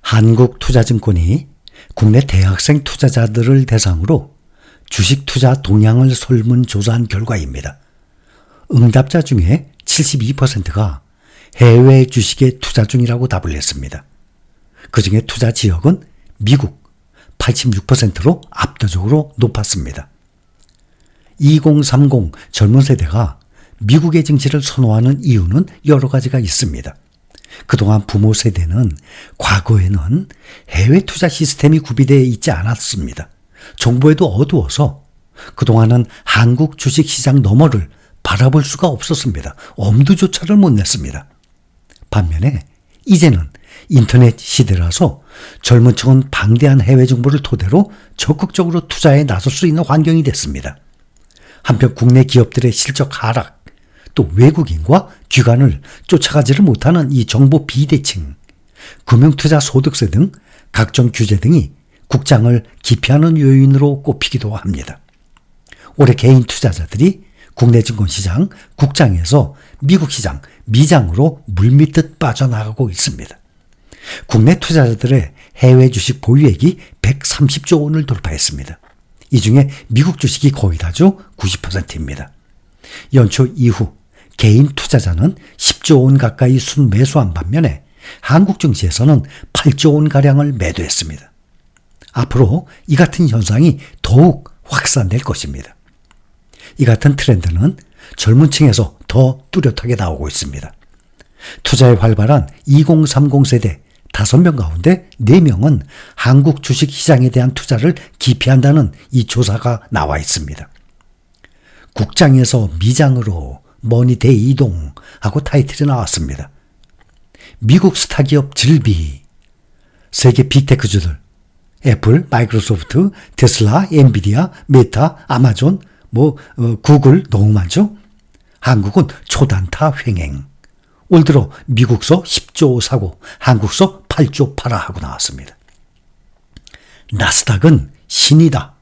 한국투자증권이 국내 대학생 투자자들을 대상으로 주식 투자 동향을 설문조사한 결과입니다. 응답자 중에 72%가 해외 주식에 투자 중이라고 답을 했습니다. 그중에 투자 지역은 미국 86%로 압도적으로 높았습니다. 2030 젊은 세대가 미국의 증시를 선호하는 이유는 여러 가지가 있습니다. 그동안 부모 세대는 과거에는 해외 투자 시스템이 구비되어 있지 않았습니다. 정보에도 어두워서 그동안은 한국 주식시장 너머를 바라볼 수가 없었습니다. 엄두조차를 못 냈습니다. 반면에 이제는 인터넷 시대라서 젊은 층은 방대한 해외 정보를 토대로 적극적으로 투자에 나설 수 있는 환경이 됐습니다. 한편 국내 기업들의 실적 하락, 또 외국인과 기관을 쫓아가지를 못하는 이 정보 비대칭, 금융투자 소득세 등 각종 규제 등이 국장을 기피하는 요인으로 꼽히기도 합니다. 올해 개인 투자자들이 국내 증권시장 국장에서 미국 시장 미장으로 물밀듯 빠져나가고 있습니다. 국내 투자자들의 해외 주식 보유액이 130조 원을 돌파했습니다. 이 중에 미국 주식이 거의 다죠 90%입니다. 연초 이후 개인 투자자는 10조 원 가까이 순매수한 반면에 한국 증시에서는 8조 원가량을 매도했습니다. 앞으로 이 같은 현상이 더욱 확산될 것입니다. 이 같은 트렌드는 젊은 층에서 더 뚜렷하게 나오고 있습니다. 투자에 활발한 2030 세대 5명 가운데 4명은 한국 주식시장에 대한 투자를 기피한다는 이 조사가 나와 있습니다. 국장에서 미장으로 머니 대이동 하고 타이틀이 나왔습니다. 미국 스타기업 질비, 세계 빅테크주들, 애플, 마이크로소프트, 테슬라, 엔비디아, 메타, 아마존, 구글 너무 많죠? 한국은 초단타 횡행. 올 들어 미국서 10조 사고 한국서 8조 팔아 하고 나왔습니다. 나스닥은 신이다.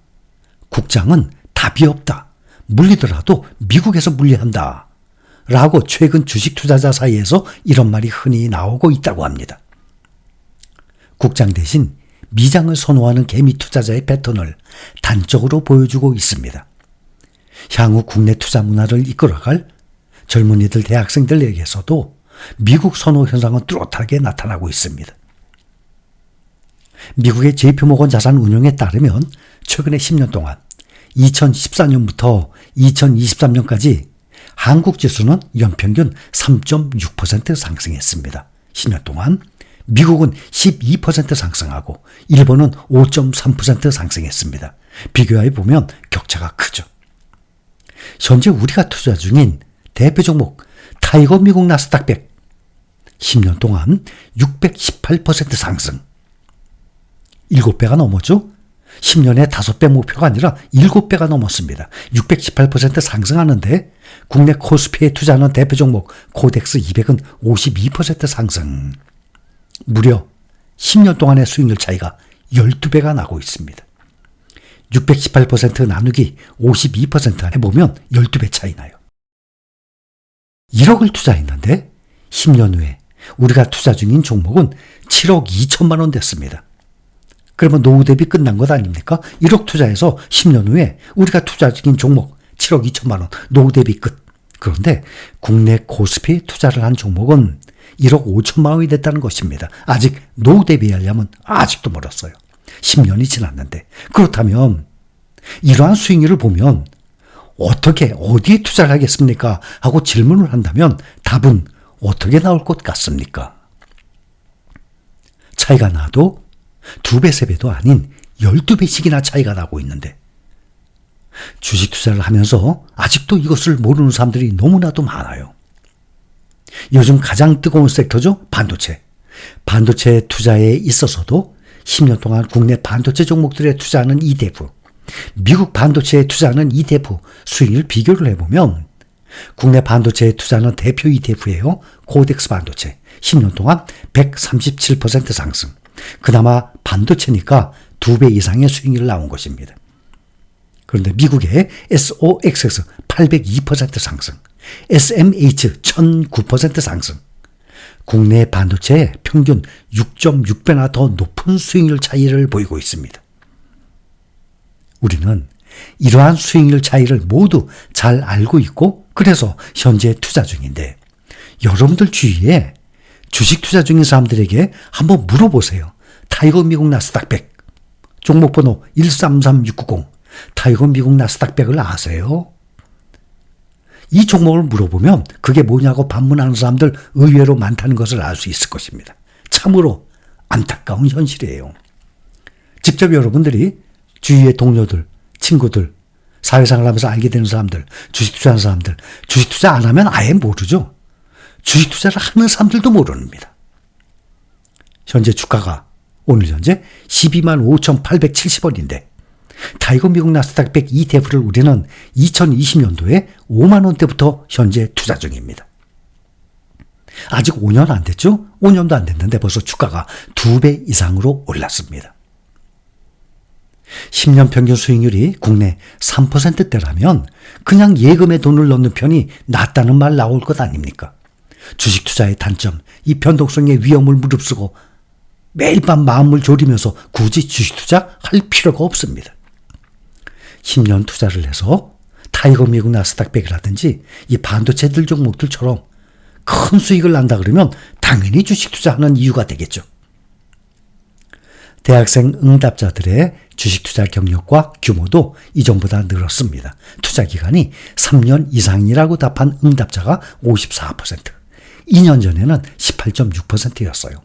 국장은 답이 없다. 물리더라도 미국에서 물리한다. 라고 최근 주식 투자자 사이에서 이런 말이 흔히 나오고 있다고 합니다. 국장 대신 미장을 선호하는 개미 투자자의 패턴을 단적으로 보여주고 있습니다. 향후 국내 투자 문화를 이끌어갈 젊은이들 대학생들에게서도 미국 선호 현상은 뚜렷하게 나타나고 있습니다. 미국의 JP모건 자산운용에 따르면 최근에 10년 동안 2014년부터 2023년까지 한국 지수는 연평균 3.6% 상승했습니다. 10년 동안 미국은 12% 상승하고 일본은 5.3% 상승했습니다. 비교해 보면 격차가 크죠. 현재 우리가 투자 중인 대표 종목 타이거 미국 나스닥 100 10년 동안 618% 상승 7배가 넘었죠. 10년에 5배 목표가 아니라 7배가 넘었습니다. 618% 상승하는데 국내 코스피에 투자하는 대표 종목 코덱스 200은 52% 상승. 무려 10년 동안의 수익률 차이가 12배가 나고 있습니다. 618% 나누기 52% 해보면 12배 차이 나요. 1억을 투자했는데 10년 후에 우리가 투자 중인 종목은 7억 2천만 원 됐습니다. 그러면 노후 대비 끝난 것 아닙니까? 1억 투자해서 10년 후에 우리가 투자 중인 종목 7억 2천만 원 노후 대비 끝. 그런데 국내 코스피에 투자를 한 종목은 1억 5천만 원이 됐다는 것입니다. 아직 노후 대비하려면 아직도 멀었어요. 10년이 지났는데. 그렇다면 이러한 수익률을 보면 어떻게 어디에 투자를 하겠습니까? 하고 질문을 한다면 답은 어떻게 나올 것 같습니까? 차이가 나도 2배, 3배도 아닌 12배씩이나 차이가 나고 있는데 주식 투자를 하면서 아직도 이것을 모르는 사람들이 너무나도 많아요. 요즘 가장 뜨거운 섹터죠? 반도체. 반도체 투자에 있어서도 10년 동안 국내 반도체 종목들에 투자하는 ETF, 미국 반도체에 투자하는 ETF 수익률 비교를 해보면 국내 반도체에 투자하는 대표 ETF예요. 코덱스 반도체. 10년 동안 137% 상승. 그나마 반도체니까 2배 이상의 수익률이 나온 것입니다. 그런데 미국의 SOXX 802% 상승, SMH 1009% 상승, 국내 반도체의 평균 6.6배나 더 높은 수익률 차이를 보이고 있습니다. 우리는 이러한 수익률 차이를 모두 잘 알고 있고 그래서 현재 투자 중인데 여러분들 주위에 주식 투자 중인 사람들에게 한번 물어보세요. 타이거 미국 나스닥 100 종목번호 133690 타이거 미국 나스닥 100을 아세요? 이 종목을 물어보면 그게 뭐냐고 반문하는 사람들 의외로 많다는 것을 알 수 있을 것입니다. 참으로 안타까운 현실이에요. 직접 여러분들이 주위의 동료들, 친구들, 사회생활 하면서 알게 되는 사람들, 주식 투자하는 사람들, 주식 투자 안 하면 아예 모르죠. 주식 투자를 하는 사람들도 모릅니다. 현재 주가가 오늘 현재 125,870원인데 타이거 미국 나스닥 100 ETF를 우리는 2020년도에 5만 원대부터 현재 투자 중입니다. 아직 5년 안 됐죠? 5년도 안 됐는데 벌써 주가가 2배 이상으로 올랐습니다. 10년 평균 수익률이 국내 3%대라면 그냥 예금에 돈을 넣는 편이 낫다는 말 나올 것 아닙니까? 주식 투자의 단점, 이 변동성의 위험을 무릅쓰고 매일 밤 마음을 졸이면서 굳이 주식 투자할 필요가 없습니다. 10년 투자를 해서 타이거 미국 나스닥 100이라든지 이 반도체들 종목들처럼 큰 수익을 난다 그러면 당연히 주식 투자하는 이유가 되겠죠. 대학생 응답자들의 주식 투자 경력과 규모도 이전보다 늘었습니다. 투자 기간이 3년 이상이라고 답한 응답자가 54%, 2년 전에는 18.6%였어요.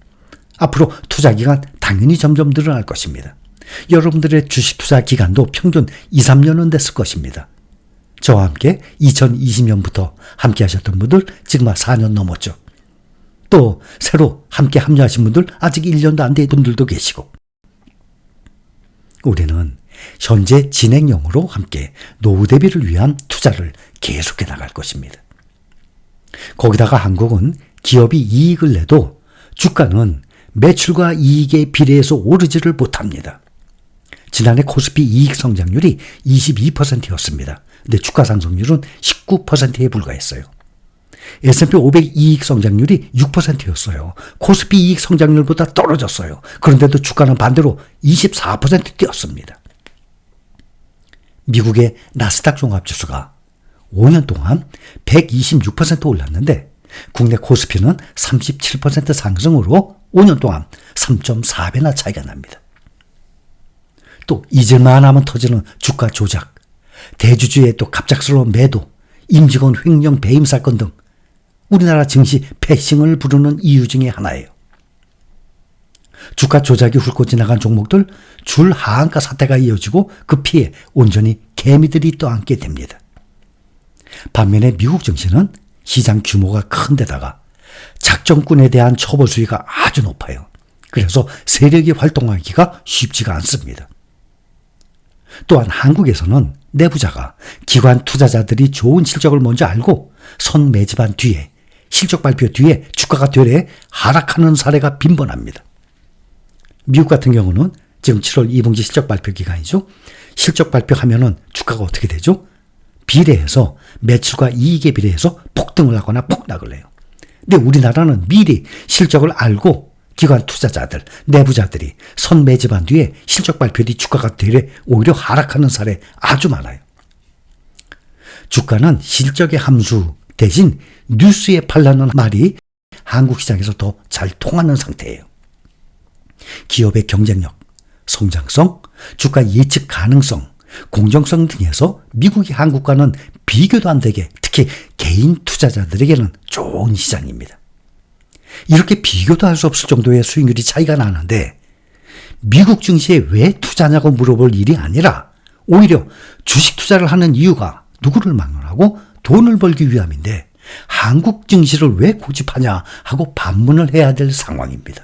앞으로 투자 기간 당연히 점점 늘어날 것입니다. 여러분들의 주식 투자 기간도 평균 2, 3년은 됐을 것입니다. 저와 함께 2020년부터 함께 하셨던 분들 지금 4년 넘었죠. 또 새로 함께 합류하신 분들 아직 1년도 안 된 분들도 계시고 우리는 현재 진행형으로 함께 노후 대비를 위한 투자를 계속해 나갈 것입니다. 거기다가 한국은 기업이 이익을 내도 주가는 매출과 이익에 비례해서 오르지를 못합니다. 지난해 코스피 이익 성장률이 22%였습니다. 근데 주가 상승률은 19%에 불과했어요. S&P 500 이익 성장률이 6%였어요. 코스피 이익 성장률보다 떨어졌어요. 그런데도 주가는 반대로 24% 뛰었습니다. 미국의 나스닥 종합지수가 5년 동안 126% 올랐는데 국내 코스피는 37% 상승으로 5년 동안 3.4배나 차이가 납니다. 또 잊을만 하면 터지는 주가 조작, 대주주의 또 갑작스러운 매도, 임직원 횡령 배임 사건 등 우리나라 증시 패싱을 부르는 이유 중에 하나예요. 주가 조작이 훑고 지나간 종목들 줄 하한가 사태가 이어지고 그 피해 온전히 개미들이 떠안게 됩니다. 반면에 미국 증시는 시장 규모가 큰 데다가 작정꾼에 대한 처벌 수위가 아주 높아요. 그래서 세력이 활동하기가 쉽지가 않습니다. 또한 한국에서는 내부자가 기관 투자자들이 좋은 실적을 먼저 알고 선 매집한 뒤에 실적 발표 뒤에 주가가 되레 하락하는 사례가 빈번합니다. 미국 같은 경우는 지금 7월 2분기 실적 발표 기간이죠. 실적 발표하면은 주가가 어떻게 되죠? 비례해서 매출과 이익에 비례해서 폭등을 하거나 폭락을 해요. 근데 우리나라는 미리 실적을 알고 기관 투자자들, 내부자들이 선 매집한 뒤에 실적 발표 뒤 주가가 되레 오히려 하락하는 사례 아주 많아요. 주가는 실적의 함수 대신 뉴스에 팔라는 말이 한국 시장에서 더 잘 통하는 상태예요. 기업의 경쟁력, 성장성, 주가 예측 가능성, 공정성 등에서 미국이 한국과는 비교도 안 되게 특히 개인 투자자들에게는 좋은 시장입니다. 이렇게 비교도 할 수 없을 정도의 수익률이 차이가 나는데 미국 증시에 왜 투자냐고 물어볼 일이 아니라 오히려 주식 투자를 하는 이유가 누구를 막론하고 돈을 벌기 위함인데 한국 증시를 왜 고집하냐 하고 반문을 해야 될 상황입니다.